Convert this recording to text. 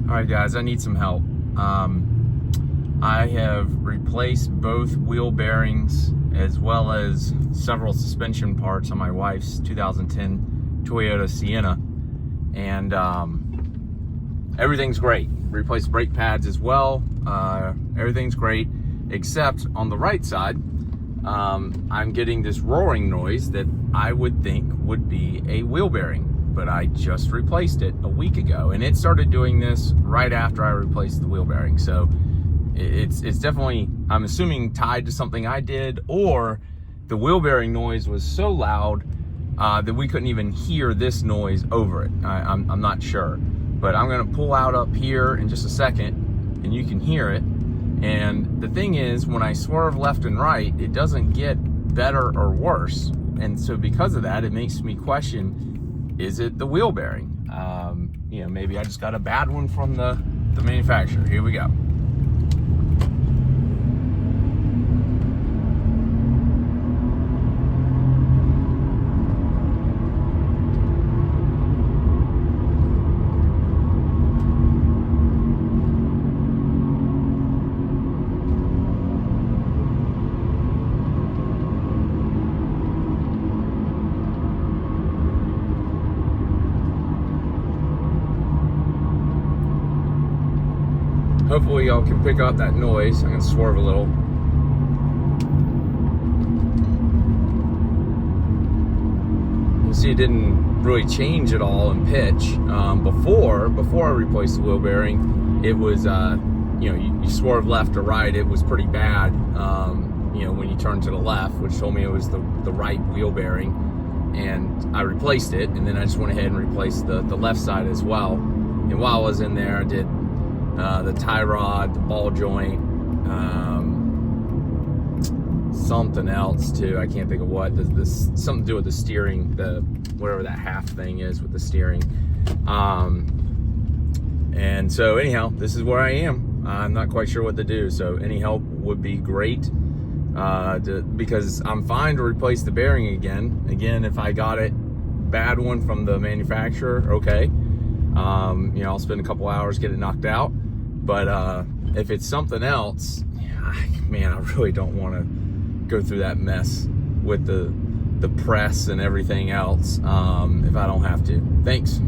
All right, guys, I need some help. I have replaced both wheel bearings as well as several suspension parts on my wife's 2010 Toyota Sienna, and everything's great. Replaced brake pads as well. Everything's great, except on the right side, I'm getting this roaring noise that I would think would be a wheel bearing. But I just replaced it a week ago, and it started doing this right after I replaced the wheel bearing. So it's definitely, I'm assuming, tied to something I did, or the wheel bearing noise was so loud that we couldn't even hear this noise over it. I'm not sure, but I'm gonna pull out up here in just a second and you can hear it. And the thing is, when I swerve left and right, it doesn't get better or worse. And so because of that, it makes me question, is it the wheel bearing? You know, maybe I just got a bad one from the manufacturer. Here we go. Hopefully y'all can pick up that noise. I'm gonna swerve a little. You see it didn't really change at all in pitch. Before I replaced the wheel bearing, it was, you know, you swerve left or right, it was pretty bad. You know, when you turn to the left, which told me it was the right wheel bearing, and I replaced it, and then I just went ahead and replaced the left side as well. And while I was in there, I did the tie rod, the ball joint, something else too. I can't think of what. This something to do with the steering, the whatever that half thing is with the steering. And so anyhow, this is where I am. I'm not quite sure what to do. So any help would be great, because I'm fine to replace the bearing again. Again, if I got it bad one from the manufacturer, okay. You know, I'll spend a couple hours, get it knocked out. But if it's something else, man, I really don't want to go through that mess with the press and everything else if I don't have to. Thanks.